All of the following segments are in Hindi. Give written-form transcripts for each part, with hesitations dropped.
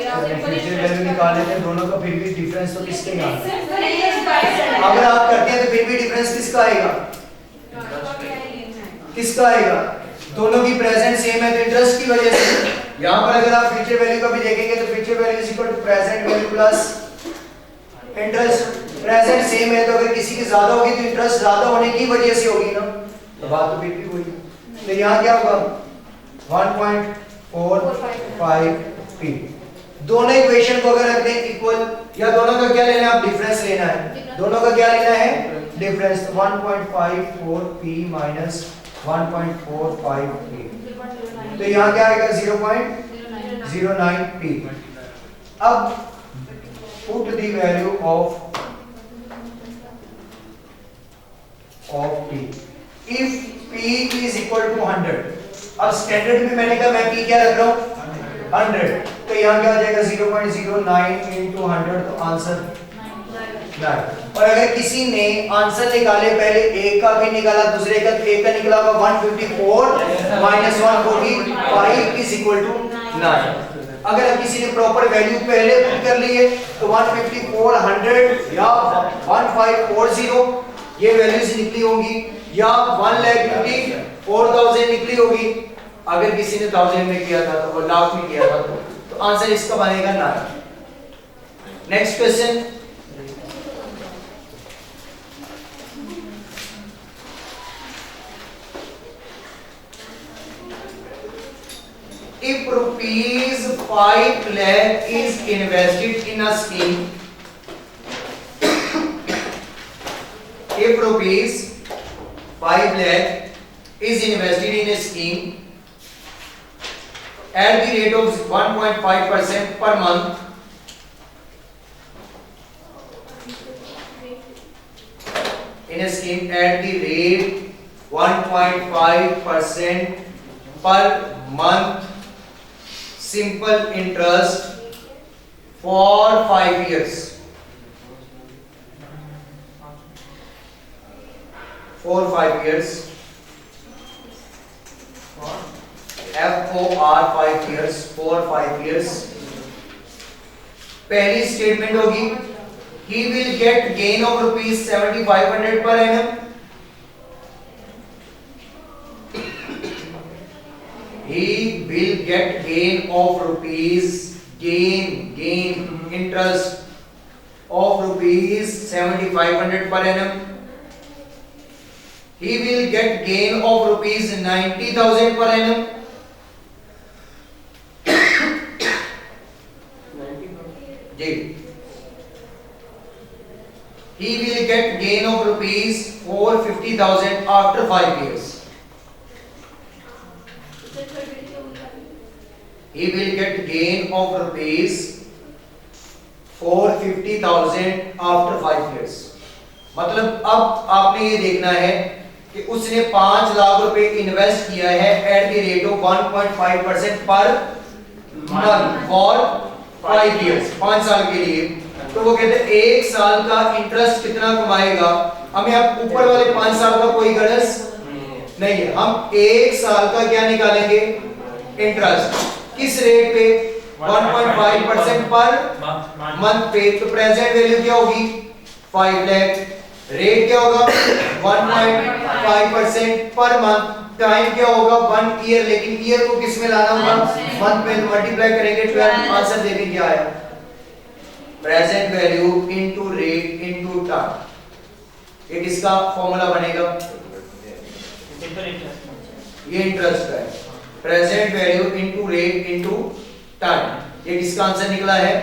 फ्यूचर वैल्यू निकाले थे दोनों का, फिर भी डिफरेंस तो किसके यहाँ अगर आप करते हैं तो फिर भी डिफरेंस किसका आएगा, किसका आएगा? दोनों की प्रेजेंट सेम है तो इंटरेस्ट की वजह से। यहाँ पर अगर आप फ्यूचर वैल्यू का भी देखेंगे तो future value is equal to present value plus interest. Present same है तो अगर किसी की ज्यादा होगी तो इंटरेस्ट ज्यादा होने की वजह से होगी ना, तो बात तो फिर भी वही। तो यहाँ क्या होगा 1.45p। दोनों इक्वेशन को अगर रखते हैं इक्वल, या दोनों का क्या लेना है, आप डिफरेंस लेना है, दोनों का क्या लेना है, डिफरेंस। 1.54p माइनस 1.45p, तो यहाँ क्या आएगा 0.09p। अब put the value of p if p is equal to 100। अब स्टैंडर्ड में मैंने कहा मैं p क्या रख रहा हूं 100, तो यहाँ क्या हो जाएगा 0.09 into 100, तो आंसर 9। और अगर किसी ने आंसर निकाले, पहले एक का भी निकाला दूसरे का, तो एक का निकला होगा 154 माइनस 145 इज इक्वल टू 9। अगर अब किसी ने प्रॉपर वैल्यू पहले पुट कर ली है तो 154 100 या 1540 ये वैल्यूज निकली होंगी, या 1,54,000 निकली होगी। अगर किसी ने 1000 में किया था तो वो लाख में किया था, तो आंसर इसका बनेगा 9। Next question, if rupees 5 lakh is invested in a scheme, if rupees 5 lakh is invested in a scheme at the rate of 1.5% per month, in a scheme at the rate 1.5% per month, simple interest for 5 years, for 5 years, FOR 5 years, for 5 years। पहली स्टेटमेंट होगी he will get gain of rupees 7500 per annum, he will get gain of rupees gain interest of rupees 7500 per annum, he will get gain of rupees 90,000 per annum, जी, he will get gain of rupees 450,000 after 5 years, he will get gain of rupees 450,000 after 5 years। मतलब अब आपने ये देखना है कि उसने 5 लाख रुपए इन्वेस्ट किया है at the rate of 1.5% per month for 5 years, 5 साल के लिए। तो वो कहते हैं 1 साल का इंटरेस्ट कितना कमाएगा। हमें अब ऊपर वाले 5 साल का कोई गणस नहीं है, हम 1 साल का क्या निकालेंगे इंटरेस्ट, किस रेट पे 1.5% पर मंथ पे। तो प्रेजेंट वैल्यू क्या होगी 5 लाख, रेट क्या होगा 1.5% पर मंथ, टाइम क्या होगा 1 ईयर, लेकिन ईयर को किस में लाना होगा मंथ में, मल्टीप्लाई करेंगे 12, आंसर देखिए क्या आया, present value into rate into time. ये किसका फॉर्मूला बनेगा, ये इंटरेस्ट है, present value into rate into time. ये किसका आंसर निकला है,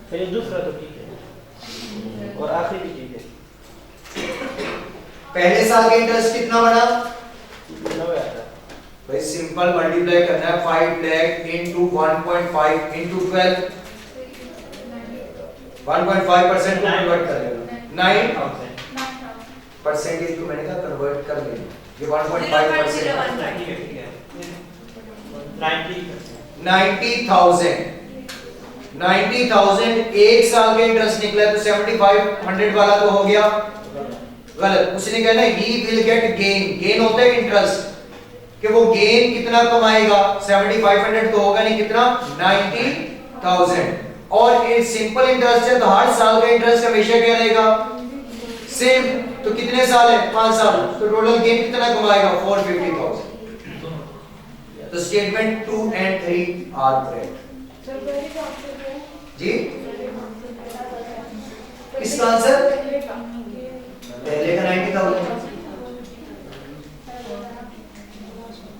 फिर दूसरा तो ठीक है और आखिरी भी ठीक है। पहले साल का इंटरेस्ट कितना बना 90 आता भाई, सिंपल मल्टीप्लाई करना है 5 लाख इनटू 1.5 इनटू 12, 1.5% को कन्वर्ट कर लेना 9 परसेंटेज को मैंने कहा कन्वर्ट कर लेना, ये 1.5% 90,000 1 साल के इंटरेस्ट निकला तो 7500 वाला तो हो गया गलत। उसने कहना he will get gain, gain होता है इंटरेस्ट, कि वो गेन कितना कमाएगा, 7500 तो होगा नहीं, कितना 90,000। और ये सिंपल इंटरेस्ट है तो हर साल का इंटरेस्ट हमेशा क्या रहेगा, सेम। तो कितने साल है, 5 साल, तो टोटल गेन कितना कमाएगा, 450,000। तो स्टेटमेंट 2 and 3 आर करेक्ट जी। इसका आंसर पहले का 90,000।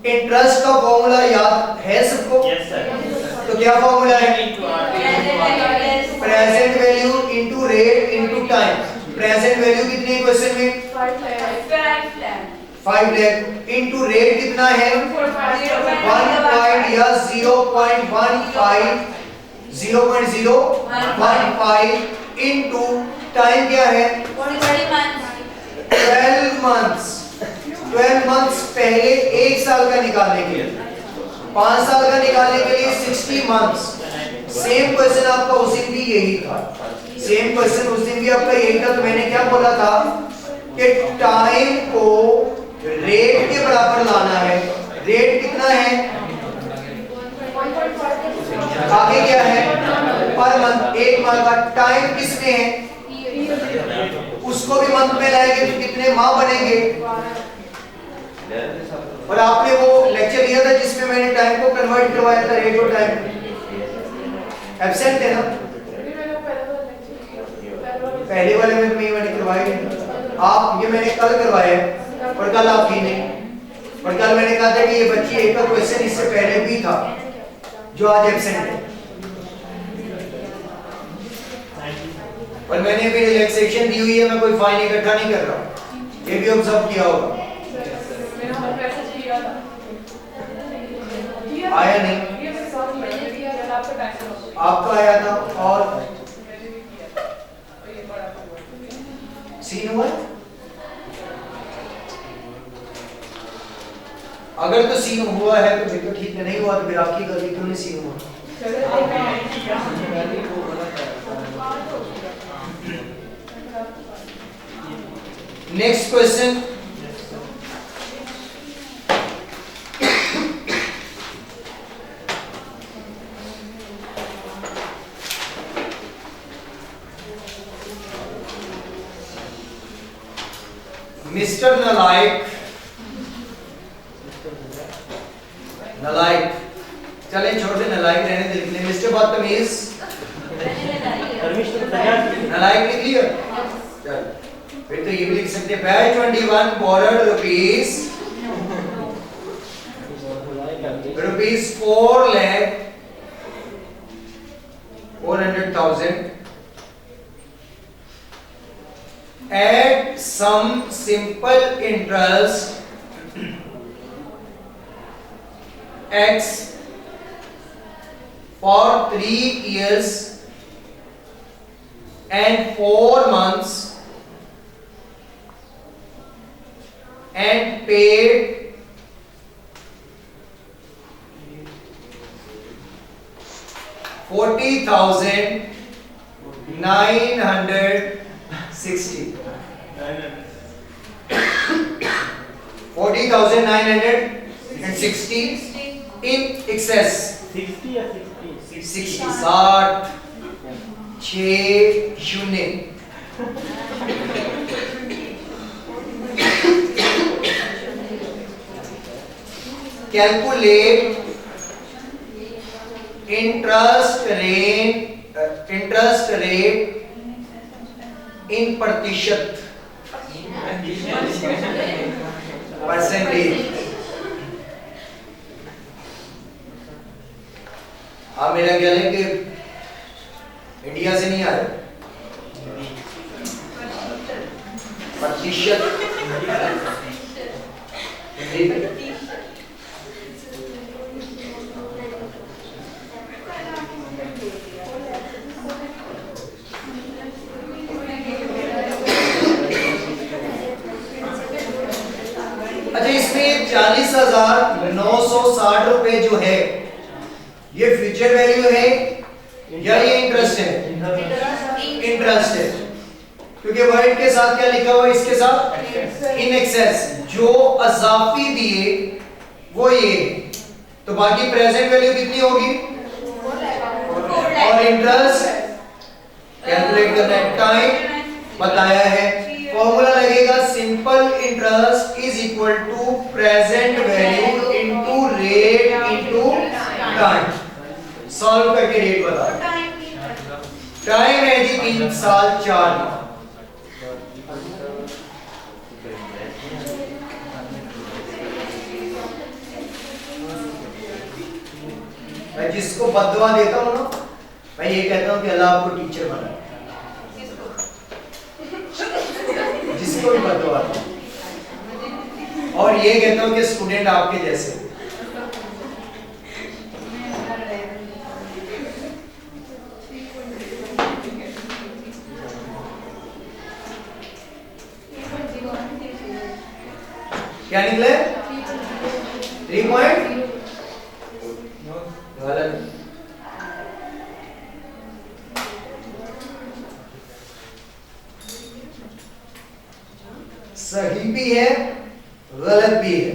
इंटरेस्ट का फॉर्मूला याद है सबको? Yes sir. तो क्या फॉर्मूला है, present value into rate into time. Present value कितनी है क्वेश्चन में, 5 लाख इनटू रेट कितना है 1 या 0.015 इनटू टाइम क्या है 12 मंथ्स। 12 मंथ्स पहले 1 साल का निकालने के लिए, 5 साल का निकालने के लिए 60 मंथ्स। सेम क्वेश्चन आपका उस दिन भी यही था, सेम क्वेश्चन उस दिन भी आपका यही था। तो मैंने क्या बोला था कि टाइम को रेट के बराबर लाना है। रेट कितना है, आगे क्या है पर मंथ, 1 मंथ का। टाइम किसमें है, उसको भी मंथ में लाएंगे तो कितने माह बनेंगे। और आपने वो लेक्चर लिया था जिसमें मैंने टाइम को कन्वर्ट करवाया था रेट और टाइम, एब्सेंट है ना पहले वाले में, तो मैंने करवाया नहीं। आप ये मैंने कल करवाया है और कल आप ही नहीं। और कल मैंने कहा था कि ये बच्ची एक का क्वेश्चन इससे पहले भी था जो आज एब्सेंट है। और मैंने भी रिलैक्सेशन दी हुई है, मैं कोई फाइन इकट्ठा नहीं कर रहा, ये भी ऑब्जर्व किया होगा। आया नहीं, आपका आया था और सीन हुआ। अगर तो सीन हुआ है तो फिर तो ठीक है, नहीं हुआ तो फिर आपकी गलती, क्यों नहीं सीन हुआ। नेक्स्ट क्वेश्चन, मिस्टर नलायक, नलायक चले छोड़ दे, नलायक रहने दे, लिखने मिस्टर बदतमीज, नलायक लिख लिया। चल फिर तो ये भी लिख सकते हैं, batch 21 borrowed rupees 4,400,000 at some simple interest x for 3 years and 4 months and paid 40,960 40,960 in excess 60 या 60 60 6 शून्य कैलकुलेट इंटरेस्ट रेट इन प्रतिशत परसेंटेज। आप मेरा ख्याल है कि इंडिया से नहीं आए, प्रतिशत अच्छा, इसमें 40,960 रुपए जो है ये फ्यूचर वैल्यू है या ये इंटरेस्ट है? इंटरेस्ट है, क्योंकि वर्ड के साथ क्या लिखा हुआ है, इसके साथ इन एक्सेस। जो अजाफी दिए वो ये, तो बाकी प्रेजेंट वैल्यू कितनी होगी, और इंटरेस्ट कैलकुलेट करना है, टाइम बताया है, फॉर्मूला लगेगा simple interest is equal to present value into rate into time. Solve करके रेट बता, टाइम है जी 3 साल 4 माह, मैं जिसको बददुआ देता हूँ ना, मैं ये कहता हूँ कि अल्लाह आपको टीचर बनाए, जिसको भी बददुआ दूं, और ये कहता हूँ कि स्टूडेंट आपके जैसे। क्या निकले 3 पॉइंट, गलत, सही भी है गलत भी है।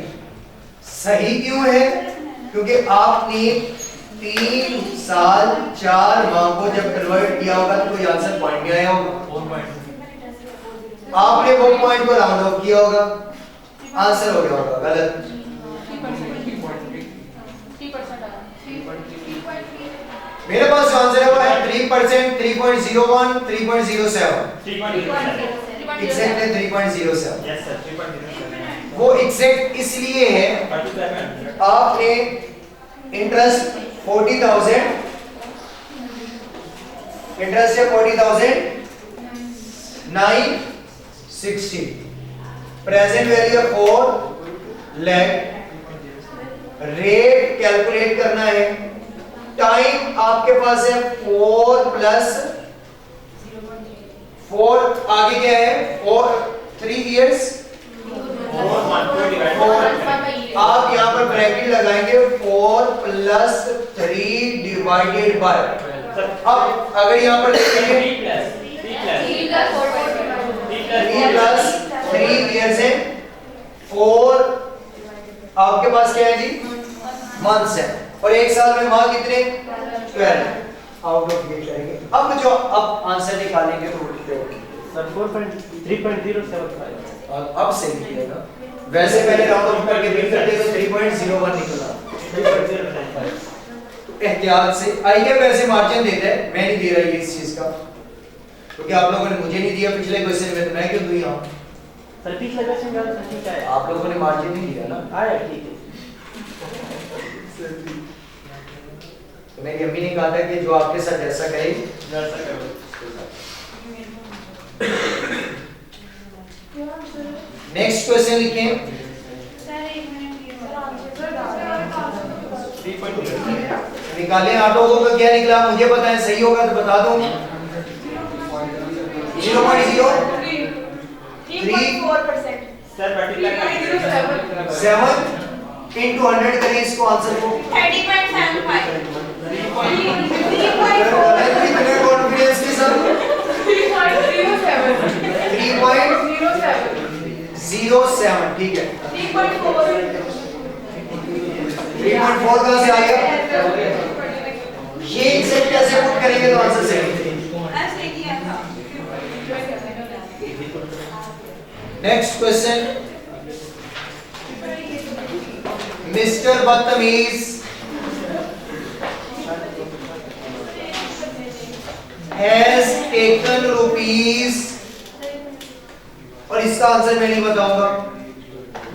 सही क्यों है, क्योंकि आपने 3 साल 4 माह को जब कन्वर्ट किया होगा तो कोई आंसर पॉइंट नहीं आया होगा, आपने वो पॉइंट को राउंड ऑफ किया होगा, आंसर हो गया होगा गलत। मेरे पास जो आंसर है वो है 3%, 3.01, 3.07, एग्जैक्ट है 3.07। Yes sir 3.07। वो एग्जैक्ट इसलिए है, आपने इंटरेस्ट 40,000, इंटरेस्ट है 40,000, 960, प्रेजेंट वैल्यू है 4 लाख, रेट कैलकुलेट करना है, टाइम आपके पास है 4 प्लस 4, आगे क्या है 3 इयर्स, आप यहाँ पर ब्रैकेट लगाएंगे 4 प्लस 3 डिवाइडेड बाय, अब अगर यहाँ पर देखेंगे 3 प्लस 3 इयर्स है, 4 आपके पास क्या है जी मंथ्स है, और एक साल में माह कितने 12, आउट ऑफ ये करेंगे। अब जो अब आंसर निकालेंगे तो उल्टे होगी सर 3.075। अब सही किया, वैसे पहले राउंड ऑफ करके बिल करते तो 3.01 निकला, 3.075। तो एहतियात से आइए, वैसे मार्जिन देता है, मैं नहीं दे रहा ये इस चीज का, क्योंकि आप लोगों ने मुझे नहीं दिया पिछले क्वेश्चन में, तो मैं क्यों दूं यहाँ। सर पिछले क्वेश्चन का आंसर ठीक है, आप लोगों ने मार्जिन नहीं दिया ना, आया ठीक है। तो मेरी अम्मी ने कहा था कि जो आपके साथ ऐसा करे वैसा करो। नेक्स्ट क्वेश्चन लिखें, निकालें। आप लोगों का क्या निकला मुझे बताएं, सही होगा तो बता दो। 0.03 सर 7 into 100 करें इसको, आंसर को 30.75। कितने कॉन्फिडेंस के साथ 3.07, ठीक है। 3.4 कहां से आएगा, ये एग्जैक्ट कैसे पुट करेंगे तो आंसर सही। नेक्स्ट क्वेश्चन, मिस्टर बदतमीज has taken rupees, और इसका आंसर मैं नहीं बताऊंगा,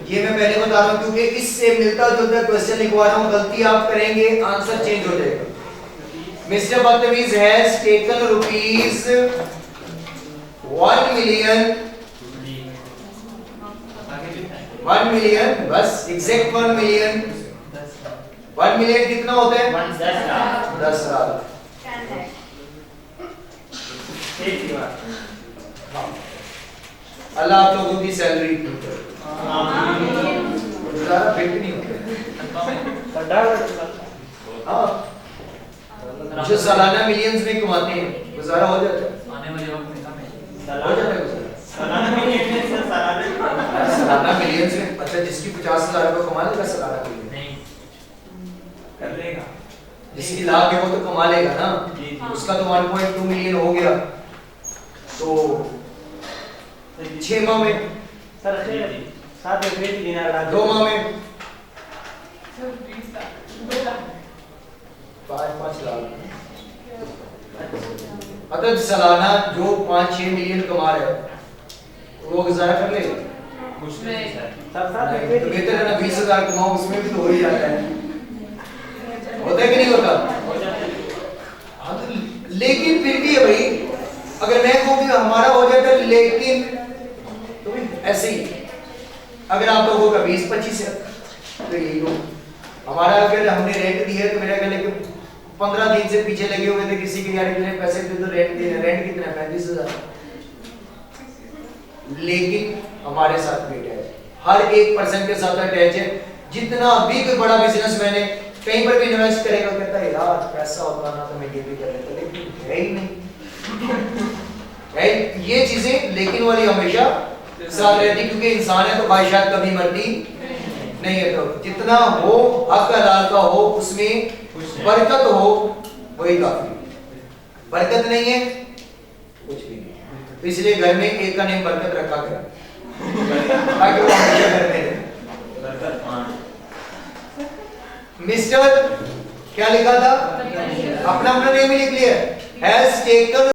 ये मैं पहले बता रहा हूं क्योंकि इससे मिलता जुलता क्वेश्चन लिखवा रहा हूं, गलती आप करेंगे आंसर चेंज हो जाएगा। मिस्टर बदतमीज has taken rupees 1 million, 1 million, बस एग्जैक्ट 1 मिलियन। 1 मिलियन कितना होता है 10 लाख। अल्लाह आप लोगों की सैलरी ज़्यादा फिट नहीं होते, हाँ, जो सालाना मिलियंस में कमाते हैं गुजारा हो जाता है, आने वाले वक्त में कम है, हो जाता है गुजारा। सालाना मिलियंस में, अच्छा जिसकी 50,000 रुपये कमा लेगा सालाना मिलियन, नहीं कर लेगा। जिसकी लाख है वो तो कमा लेगा ना। जी जी। उसका तो 1.2 मिलियन हो गया, तो 6 माह में, सर अच्छे साथ में भेज देना लड़ा 2 माह में 5 लाख। अगर सालाना जो 5-6 मिलियन कमा रहा है वो गुजारा कर लेगा? मुश्किल है सर। साथ में नहीं, भेज तो बेहतर है ना 20,000 कमाओ, उसमें भी तो हो ही जाता है। होता है कि नहीं होता? हो जाता है। हाँ, तो लेकिन फिर भी है भाई, अगर मैं कहूँ कि हमारा हो जाता है, लेकिन तो भी ऐसे ही अगर आप लोगों का 20-25 है तो यही हो। हमारा अगर हमने रेंट दिया है तो मेरा ख्याल है कि 15 दिन से पीछे लगे हुए थे किसी के यार इतने पैसे दे तो रेंट देना। रेंट कितना है? 35,000। लेकिन हमारे साथ भी अटैच है, हर एक पर्सन के साथ अटैच है। जितना भी कोई बड़ा बिजनेसमैन है कहीं पर भी इन्वेस्ट करेगा, कहता है यार पैसा होता ना तो मैं ये भी कर लेता, लेकिन है ही नहीं। है ये चीजें लेकिन वाली हमेशा साथ रहती, क्योंकि इंसान है तो ख्वाहिशात कभी मरती नहीं है। तो जितना हो हक हलाल का हो, उसमें बरकत हो, वही काफी। बरकत नहीं है कुछ भी नहीं। तो इसलिए घर में एक का नेम बरकत रखा करें ताकि वो हमेशा घर में रहे। मिस्टर क्या लिखा था? अपना अपना नेम ही लिख लिया, हैज टेकन